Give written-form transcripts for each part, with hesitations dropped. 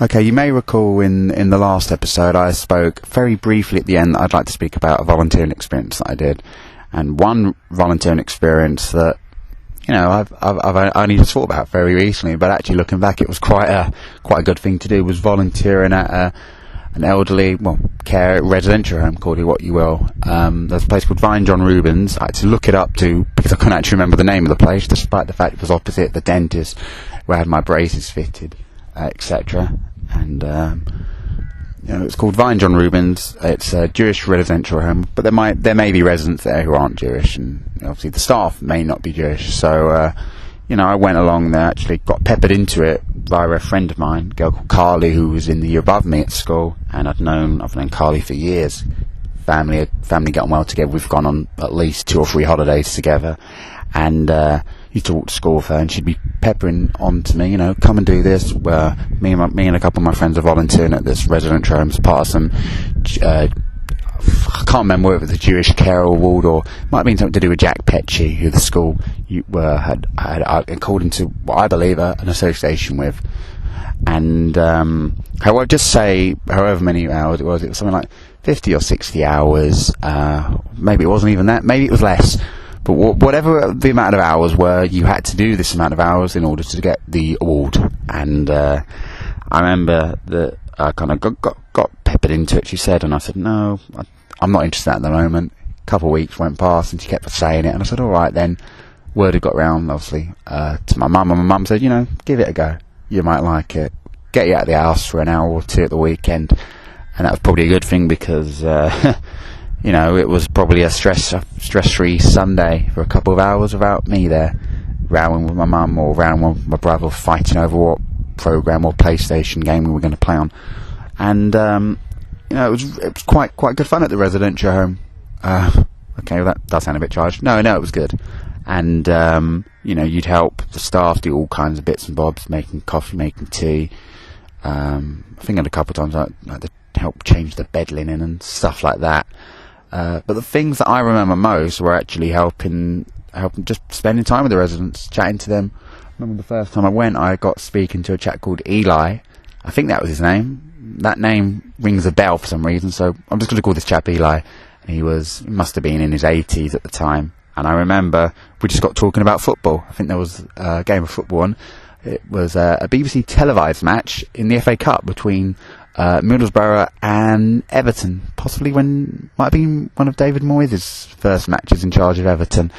Okay, you may recall in the last episode I spoke very briefly at the end that I'd like to speak about a volunteering experience that I did. And one volunteering experience that, I've only just thought about very recently, but actually looking back, it was quite a good thing to do, was volunteering at an elderly, care residential home, call it what you will. There's a place called Vine John Rubens. I had to look it up because I couldn't actually remember the name of the place, despite the fact it was opposite the dentist where I had my braces fitted, etc. And it's called Vine John Rubens. It's a Jewish residential home, but there may be residents there who aren't Jewish, and obviously the staff may not be Jewish. So I went along there, actually got peppered into it via a friend of mine, a girl called Carly, who was in the year above me at school, and I've known Carly for years. Family get on well together. We've gone on at least 2 or 3 holidays together, and used to walk to school with her, and she'd be peppering on to me, come and do this. Me and a couple of my friends are volunteering at this residential home as part of some, I can't remember whether it was the Jewish Care Award or it might have been something to do with Jack Petchy, who the school had called into what I believe an association with. And however many hours it was something like 50 or 60 hours. Maybe it wasn't even that, maybe it was less. But whatever the amount of hours were, you had to do this amount of hours in order to get the award. And I remember that I kind of got peppered into it, she said, and I said, no, I'm not interested at the moment. A couple of weeks went past and she kept saying it, and I said, all right then. Word had got round, obviously, to my mum, and my mum said, give it a go. You might like it. Get you out of the house for an hour or two at the weekend. And that was probably a good thing because it was probably a stress-free Sunday for a couple of hours without me there, rowing with my mum or rowing with my brother, fighting over what program or PlayStation game we were going to play on. And it was quite good fun at the residential home. Okay, well, that does sound a bit charged. No, it was good. And you'd help the staff do all kinds of bits and bobs, making coffee, making tea. I think a couple of times I had to help change the bed linen and stuff like that. But the things that I remember most were actually helping just spending time with the residents, chatting to them. I remember the first time I went, I got speaking to a chap called Eli. I think that was his name. That name rings a bell for some reason, so I'm just going to call this chap Eli. And he must have been in his 80s at the time. And I remember we just got talking about football. I think there was a game of football on. It was a BBC televised match in the FA Cup between Middlesbrough and Everton, possibly might have been one of David Moyes' first matches in charge of Everton.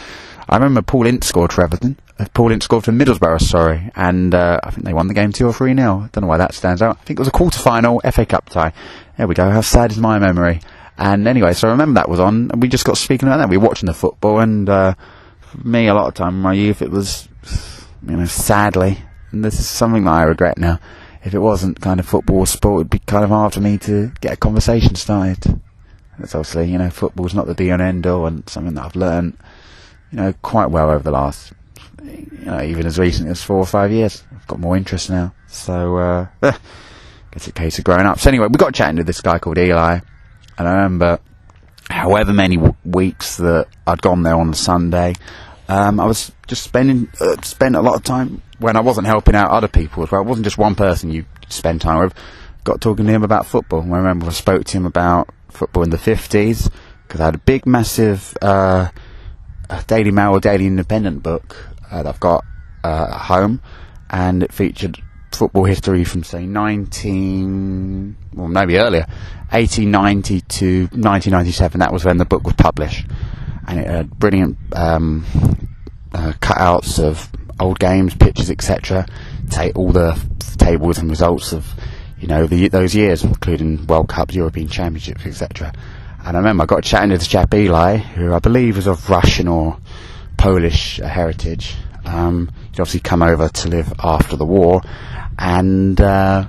I remember Paul Ince scored for Everton. Paul Ince scored for Middlesbrough, sorry, and I think they won the game 2 or 3-0. I don't know why that stands out. I think it was a quarter-final FA Cup tie. There we go. How sad is my memory? And anyway, so I remember that was on, and we just got speaking about that. We were watching the football, and for me, a lot of time in my youth, it was, sadly, and this is something that I regret now. If it wasn't kind of football or sport, it'd be kind of hard for me to get a conversation started. It's obviously, football's not the be and end all, and something that I've learned, quite well over the last, even as recently as 4 or 5 years. I've got more interest now. So, it's a case of growing up. So anyway, we got chatting to this guy called Eli, and I remember however many weeks that I'd gone there on a Sunday, I was just spent a lot of time when I wasn't helping out other people as well. It wasn't just one person you spend time with. Got talking to him about football. I remember I spoke to him about football in the 50s, because I had a big, massive Daily Mail or Daily Independent book that I've got at home, and it featured football history from, say, 1890 to 1997. That was when the book was published, and it had brilliant cutouts of old games, pictures, etc. All the tables and results of those years, including World Cups, European Championships, etc. And I remember I got chatting to this chap Eli, who I believe was of Russian or Polish heritage. He'd obviously come over to live after the war, and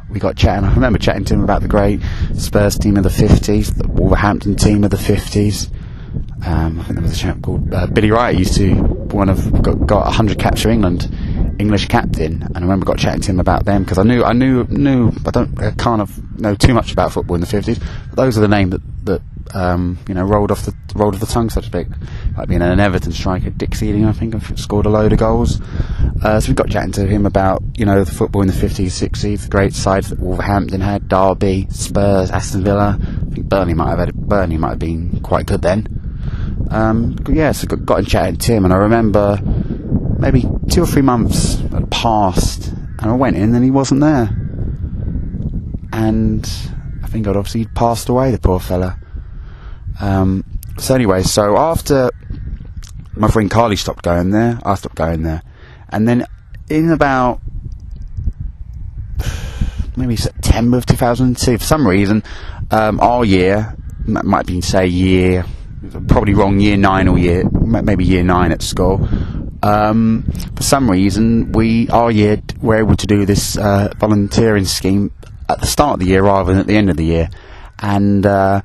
we got chatting. I remember chatting to him about the great Spurs team of the 50s, the Wolverhampton team of the 50s. I think there was a chap called Billy Wright, used to got 100 caps for England, English captain, and I remember got chatting to him about them, because I can't know too much about football in the 50s, but those are the names that rolled off the tongue, so to speak. Like being an Everton striker, Dick Seeding, I think, scored a load of goals. So we got chatting to him about, the football in the 50s, 60s, the great sides that Wolverhampton had, Derby, Spurs, Aston Villa. I think Burnley might have been quite good then. So got in chatting to him, and I remember maybe 2 or 3 months had passed, and I went in and he wasn't there. And I think he'd passed away, the poor fella. So after my friend Carly stopped going there, I stopped going there. And then in about maybe September of 2002, for some reason, our year, might be year 9 or maybe year 9 at school. For some reason, our year were able to do this volunteering scheme at the start of the year rather than at the end of the year. And I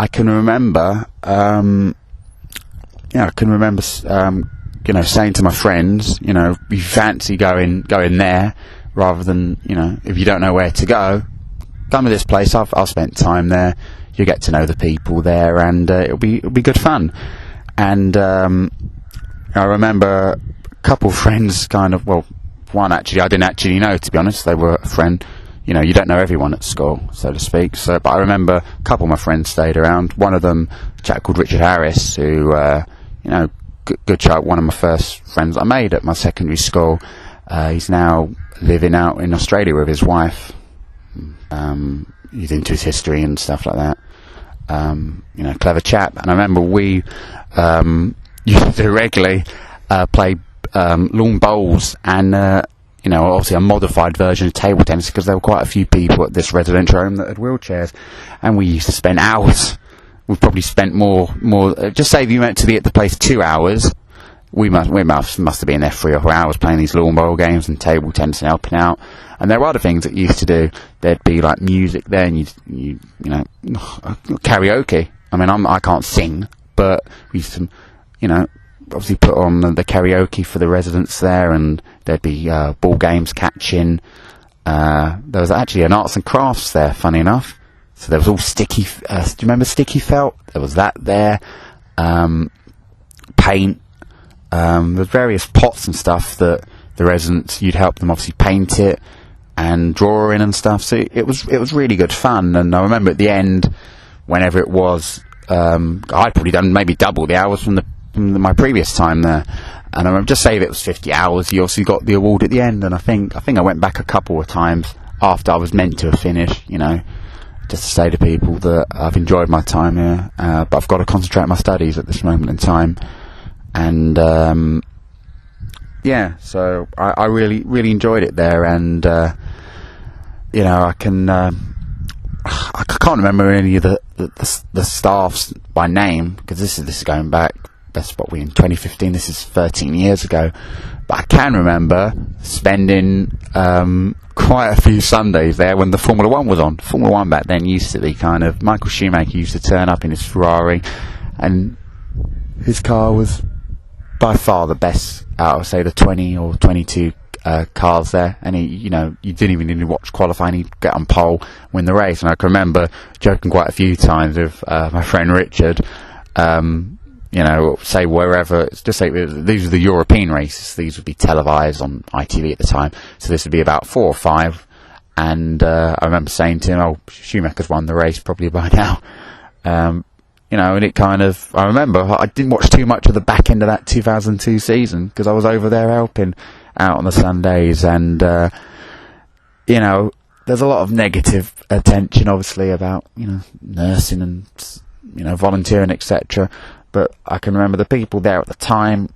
can remember, saying to my friends, you fancy going there, rather than, if you don't know where to go, come to this place. I've spent time there. You get to know the people there, and it'll be good fun. And I remember a couple of friends, one actually I didn't actually know, to be honest. They were a friend. You don't know everyone at school, so to speak. But I remember a couple of my friends stayed around. One of them, a chap called Richard Harris, who, good chap, one of my first friends I made at my secondary school. He's now living out in Australia with his wife. He's into his history and stuff like that. Clever chap. And I remember we used to regularly play lawn bowls and obviously a modified version of table tennis, because there were quite a few people at this residential home that had wheelchairs, and we used to spend hours. We've probably spent more. Just say if you went to the place 2 hours, we must have been there 3 or 4 hours playing these lawn bowl games and table tennis and helping out. And there were other things that you used to do. There'd be like music there, and you karaoke. I mean, I can't sing, but we used to, obviously put on the karaoke for the residents there, and there'd be ball games, catching. There was actually an arts and crafts there, funny enough. So there was all sticky. Do you remember sticky felt? There was that there. Paint. There's various pots and stuff that the residents, you'd help them obviously paint it and draw in and stuff. So it was really good fun. And I remember at the end, whenever it was, I'd probably done maybe double the hours from my previous time there. And I remember, just say if it was 50 hours, you also got the award at the end. And I think I went back a couple of times after I was meant to have finished, just to say to people that I've enjoyed my time here, but I've got to concentrate on my studies at this moment in time. And so I really, really enjoyed it there. And I can't remember any of the staffs by name, because this is going back. That's what we in 2015. This is 13 years ago. But I can remember spending quite a few Sundays there when the Formula 1 was on. Formula 1 back then used to be kind of, Michael Schumacher used to turn up in his Ferrari, and his car was by far the best out of, say, the 20 or 22 cars there. And you didn't even need to watch qualifying. He'd get on pole, win the race. And I can remember joking quite a few times with my friend Richard, say wherever, just say these are the European races, these would be televised on ITV at the time, so this would be about 4 or 5, and I remember saying to him, Schumacher's won the race probably by now, and it kind of, I remember I didn't watch too much of the back end of that 2002 season, because I was over there helping out on the Sundays, and there's a lot of negative attention obviously about nursing and volunteering, etc. But I can remember the people there at the time,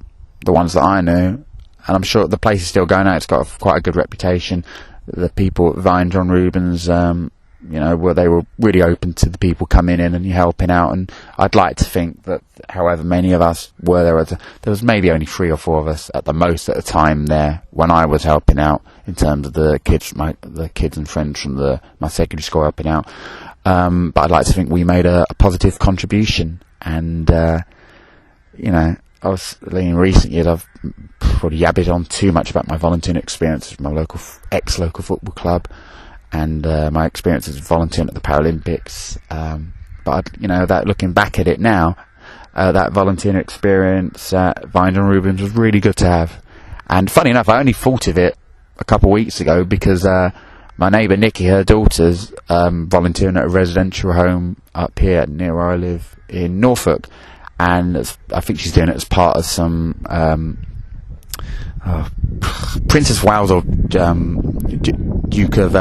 the ones that I knew, and I'm sure the place is still going out. It's got quite a good reputation. The people at Vine, John Rubens, where they were really open to the people coming in and helping out. And I'd like to think that however many of us were there was maybe only 3 or 4 of us at the most at the time there when I was helping out, in terms of the kids and friends from my secondary school helping out. But I'd like to think we made a positive contribution. And I was in recent years, I've probably yabbed on too much about my volunteering experiences with my ex-local football club, and my experiences volunteering at the Paralympics. But but that looking back at it now, that volunteering experience at Vines and Rubens was really good to have. And funny enough, I only thought of it a couple of weeks ago because my neighbour Nikki, her daughter's volunteering at a residential home up here near where I live in Norfolk, and I think she's doing it as part of some Princess Wales or Duke of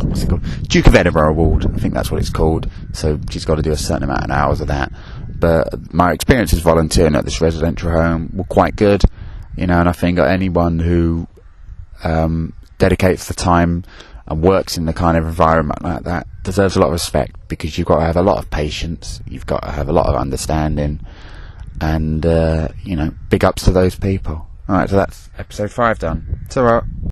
what's it called? Duke of Edinburgh Award, I think that's what it's called. So she's got to do a certain amount of hours of that. But my experiences volunteering at this residential home were quite good, and I think anyone who dedicates the time and works in the kind of environment like that deserves a lot of respect, because you've got to have a lot of patience, you've got to have a lot of understanding, and big ups to those people. Alright, so that's episode 5 done. It's alright.